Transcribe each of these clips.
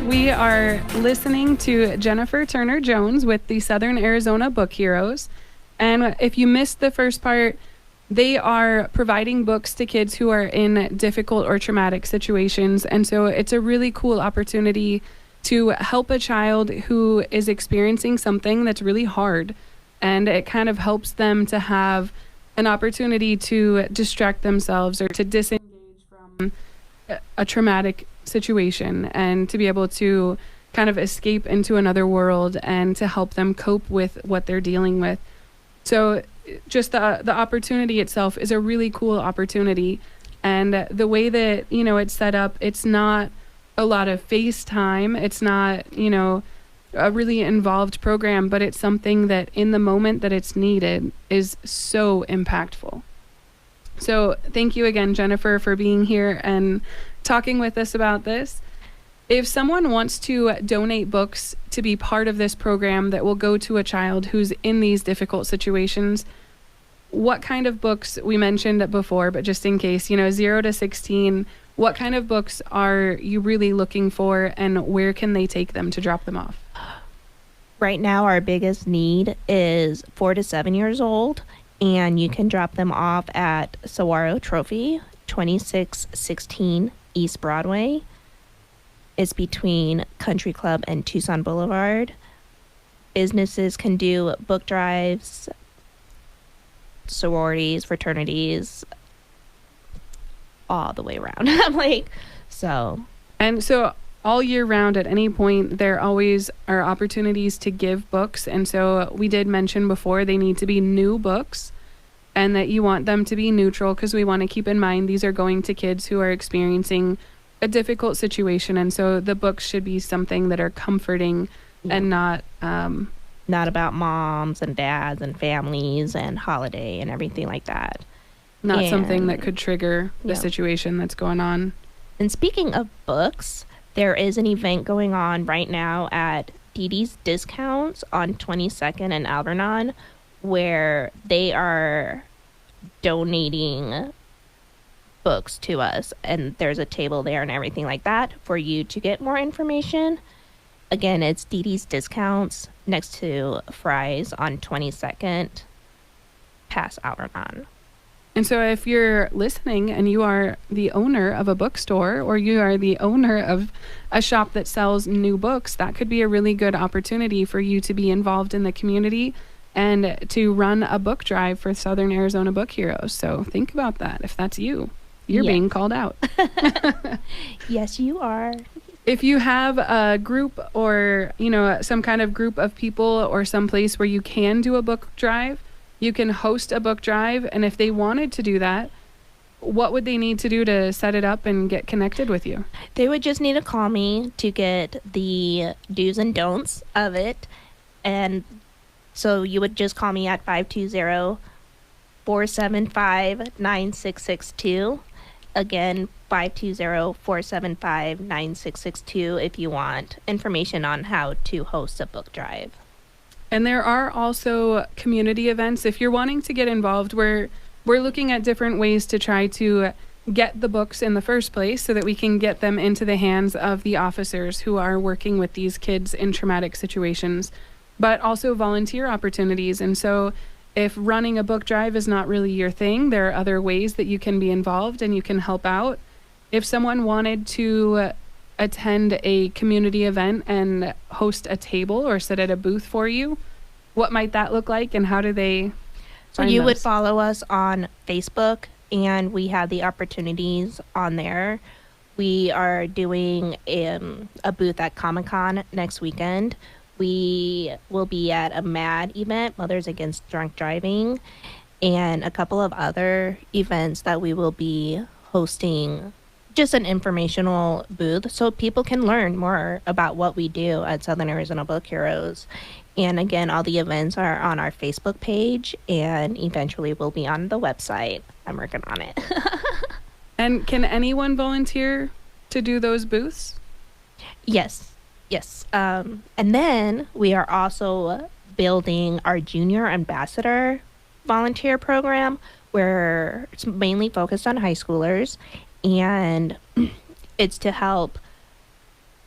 listeners. We are listening to Jennifer Turner Jones with the Southern Arizona Book Heroes. And if you missed the first part, they are providing books to kids who are in difficult or traumatic situations. And so it's a really cool opportunity to help a child who is experiencing something that's really hard. And it kind of helps them to have an opportunity to distract themselves or to disengage from a traumatic situation and to be able to kind of escape into another world and to help them cope with what they're dealing with. So just the opportunity itself is a really cool opportunity. And the way that, it's set up, it's not a lot of FaceTime. It's not, a really involved program, but it's something that in the moment that it's needed is so impactful. So thank you again, Jennifer, for being here and talking with us about this. If someone wants to donate books to be part of this program that will go to a child who's in these difficult situations, what kind of books, we mentioned it before, but just in case, 0 to 16, what kind of books are you really looking for and where can they take them to drop them off? Right now, our biggest need is 4 to 7 years old, and you can drop them off at Saguaro Trophy, 2616 East Broadway. It's between Country Club and Tucson Boulevard. Businesses can do book drives, sororities, fraternities, all the way around. And so all year round, at any point, there always are opportunities to give books. And so we did mention before they need to be new books and that you want them to be neutral because we want to keep in mind these are going to kids who are experiencing a difficult situation. And so the books should be something that are comforting and not about moms and dads and families and holiday and everything like that. Not something that could trigger the situation that's going on. And speaking of books, there is an event going on right now at Dee Dee's Discounts on 22nd and Algernon where they are donating books to us. And there's a table there and everything like that for you to get more information. Again, it's Dee Dee's Discounts next to Fry's on 22nd past Algernon. And so if you're listening and you are the owner of a bookstore or you are the owner of a shop that sells new books, that could be a really good opportunity for you to be involved in the community and to run a book drive for Southern Arizona Book Heroes. So think about that. If that's you, you're being called out. Yes, you are. If you have a group or, some kind of group of people or some place where you can do a book drive, you can host a book drive, and if they wanted to do that, what would they need to do to set it up and get connected with you? They would just need to call me to get the do's and don'ts of it. And so you would just call me at 520-475-9662. Again, 520-475-9662 if you want information on how to host a book drive. And there are also community events. If you're wanting to get involved, we're looking at different ways to try to get the books in the first place so that we can get them into the hands of the officers who are working with these kids in traumatic situations, but also volunteer opportunities. And so if running a book drive is not really your thing, there are other ways that you can be involved and you can help out. If someone wanted to attend a community event and host a table or sit at a booth for you, what might that look like and how do they So you would follow us on Facebook and we have the opportunities on there. We are doing a booth at Comic-Con next weekend. We will be at a MAD event, Mothers Against Drunk Driving, and a couple of other events that we will be hosting, just an informational booth so people can learn more about what we do at Southern Arizona Book Heroes. And again, all the events are on our Facebook page and eventually will be on the website. I'm working on it. And can anyone volunteer to do those booths? Yes. And then we are also building our junior ambassador volunteer program where it's mainly focused on high schoolers, and it's to help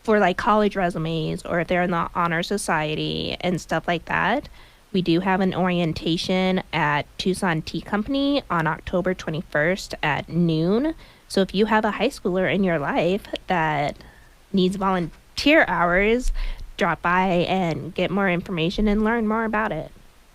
for like college resumes, or if they're in the honor society and stuff like that. We do have an orientation at Tucson Tea Company on October 21st at noon. So if you have a high schooler in your life that needs volunteer hours, drop by and get more information and learn more about it.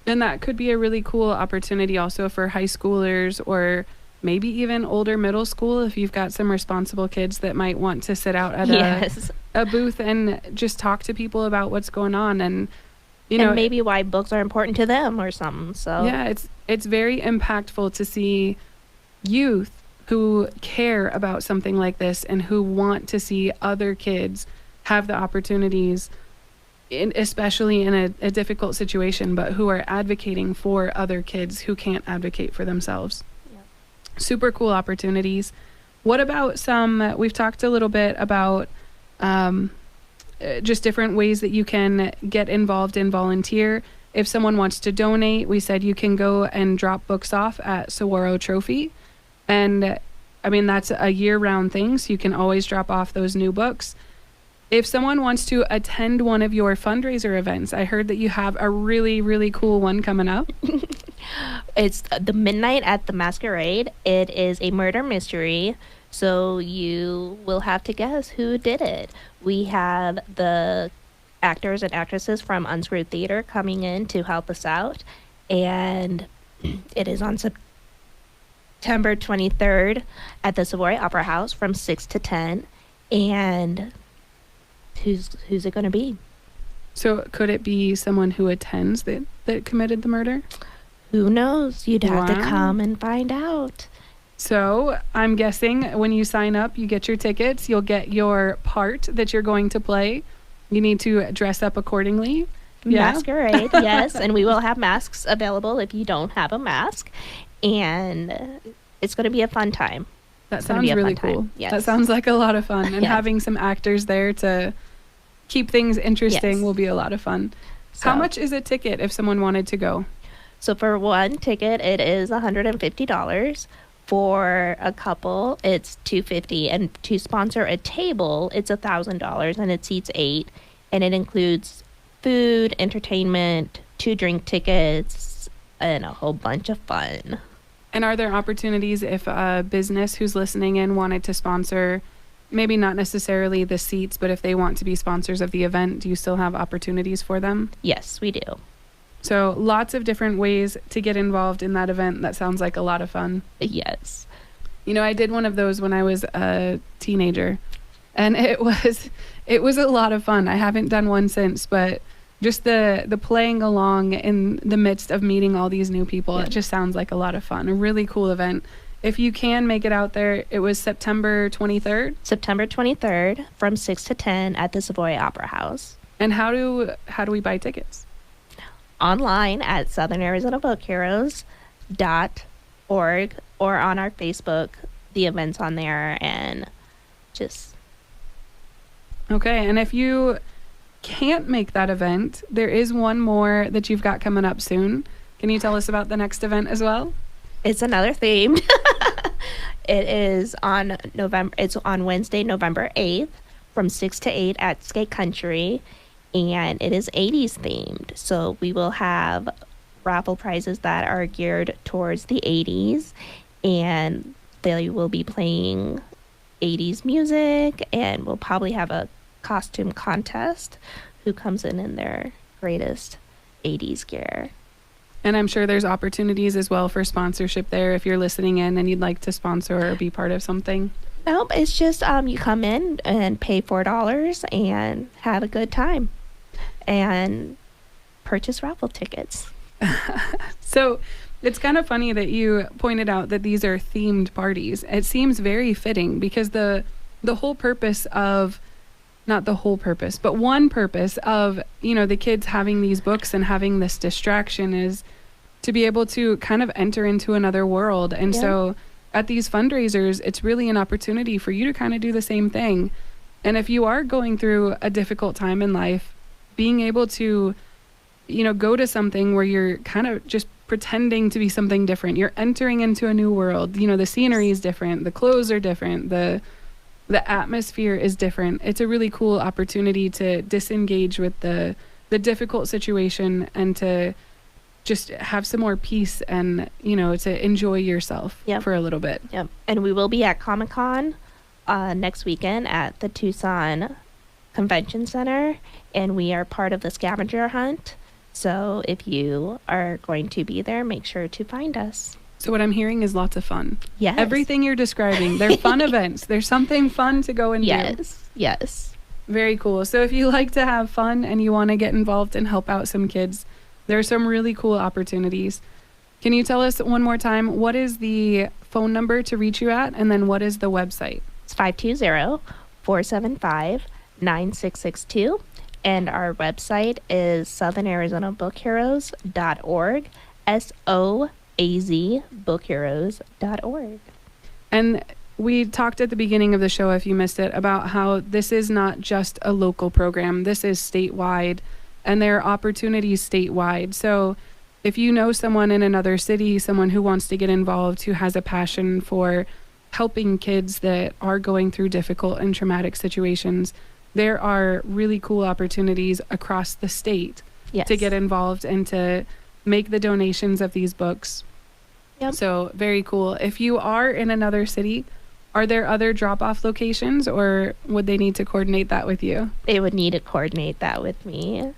And that could be a really cool opportunity also for high schoolers, or maybe even older middle school, if you've got some responsible kids that might want to sit out at Yes. a booth and just talk to people about what's going on. And and maybe why books are important to them or something. So yeah, it's very impactful to see youth who care about something like this and who want to see other kids have the opportunities, especially in a difficult situation, but who are advocating for other kids who can't advocate for themselves. Yeah. Super cool opportunities. What about we've talked a little bit about just different ways that you can get involved and volunteer. If someone wants to donate, we said you can go and drop books off at Saguaro Trophy. And I mean, that's a year-round thing, so you can always drop off those new books. If someone wants to attend one of your fundraiser events, I heard that you have a really, really cool one coming up. It's the Midnight at the Masquerade. It is a murder mystery, so you will have to guess who did it. We have the actors and actresses from Unscrewed Theater coming in to help us out, and it is on September 23rd at the Savoy Opera House from 6 to 10. And who's it going to be? So could it be someone who attends that committed the murder? Who knows? You'd have to Wow. come and find out. So I'm guessing when you sign up, you get your tickets, you'll get your part that you're going to play. You need to dress up accordingly. Yeah. Masquerade, yes. And we will have masks available if you don't have a mask. And it's going to be a fun time. That It's gonna sounds be a really fun cool. time. Yes. That sounds like a lot of fun. And Yes. having some actors there to keep things interesting Yes. will be a lot of fun. So, How much is a ticket if someone wanted to go? So for one ticket, it is $150. For a couple, it's $250, and to sponsor a table, it's $1,000, and it seats 8, and it includes food, entertainment, 2 drink tickets, and a whole bunch of fun. And are there opportunities if a business who's listening in wanted to sponsor, maybe not necessarily the seats, but if they want to be sponsors of the event, do you still have opportunities for them? Yes, we do. So lots of different ways to get involved in that event. That sounds like a lot of fun. Yes. You know, I did one of those when I was a teenager, and it was a lot of fun. I haven't done one since, but just the playing along in the midst of meeting all these new people, Yeah. it just sounds like a lot of fun. A really cool event. If you can make it out there, it was September 23rd. September 23rd from 6 to 10 at the Savoy Opera House. And how do we buy tickets? Online at southernarizonabookheroes.org, or on our Facebook, the event's on there, and just Okay, and if you can't make that event, there is one more that you've got coming up soon. Can you tell us about the next event as well? it's another theme. It's on Wednesday, November 8th from 6 to 8 at Skate Country, and it is 80s themed. So we will have raffle prizes that are geared towards the 80s, and they will be playing 80s music, and we'll probably have a costume contest who comes in their greatest 80s gear. And I'm sure there's opportunities as well for sponsorship there if you're listening in and you'd like to sponsor or be part of something. Nope, it's just you come in and pay $4 and have a good time and purchase raffle tickets. So it's kind of funny that you pointed out that these are themed parties. It seems very fitting because the whole purpose of, not the whole purpose, but one purpose of, you know, the kids having these books and having this distraction is to be able to kind of enter into another world. And Yeah. so at these fundraisers, it's really an opportunity for you to kind of do the same thing. And if you are going through a difficult time in life, being able to, you know, go to something where you're kind of just pretending to be something different. You're entering into a new world. You know, the scenery is different. The clothes are different. the atmosphere is different. It's a really cool opportunity to disengage with the difficult situation and to just have some more peace and, to enjoy yourself for a little bit. Yep. And we will be at Comic-Con next weekend at the Tucson Convention Center, and we are part of the scavenger hunt. So if you are going to be there, make sure to find us. So what I'm hearing is lots of fun. Yes. Everything you're describing, they're fun events. There's something fun to go and do. Yes. Very cool. So if you like to have fun and you want to get involved and help out some kids, there are some really cool opportunities. Can you tell us one more time, what is the phone number to reach you at? And then what is the website? It's 520-475-9662. And our website is southernarizonabookheroes.org. SOAZ bookheroes.org. And we talked at the beginning of the show, if you missed it, about how this is not just a local program. This is statewide, and there are opportunities statewide. So if you know someone in another city, someone who wants to get involved, who has a passion for helping kids that are going through difficult and traumatic situations, there are really cool opportunities across the state to get involved and to make the donations of these books. Yep. So very cool. If you are in another city, are there other drop-off locations, or would they need to coordinate that with you? They would need to coordinate that with me.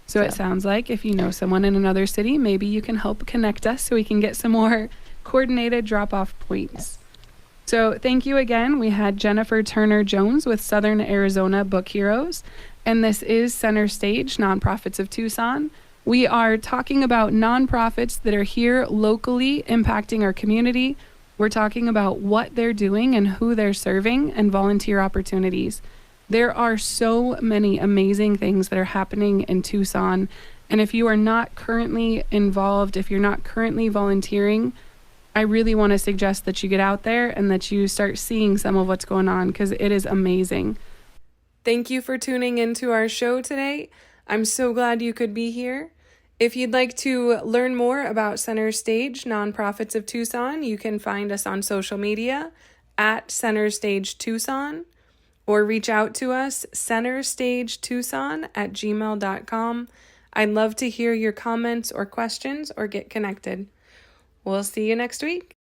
So it sounds like if you know someone in another city, maybe you can help connect us so we can get some more coordinated drop-off points. Yes. So thank you again. We had Jennifer Turner Jones with Southern Arizona Book Heroes, and this is Center Stage, Nonprofits of Tucson. We are talking about nonprofits that are here locally impacting our community. We're talking about what they're doing and who they're serving and volunteer opportunities. There are so many amazing things that are happening in Tucson. And if you are not currently involved, if you're not currently volunteering, I really want to suggest that you get out there and that you start seeing some of what's going on, because it is amazing. Thank you for tuning into our show today. I'm so glad you could be here. If you'd like to learn more about Center Stage, Nonprofits of Tucson, you can find us on social media at centerstagetucson, or reach out to us, centerstagetucson@gmail.com. I'd love to hear your comments or questions or get connected. We'll see you next week.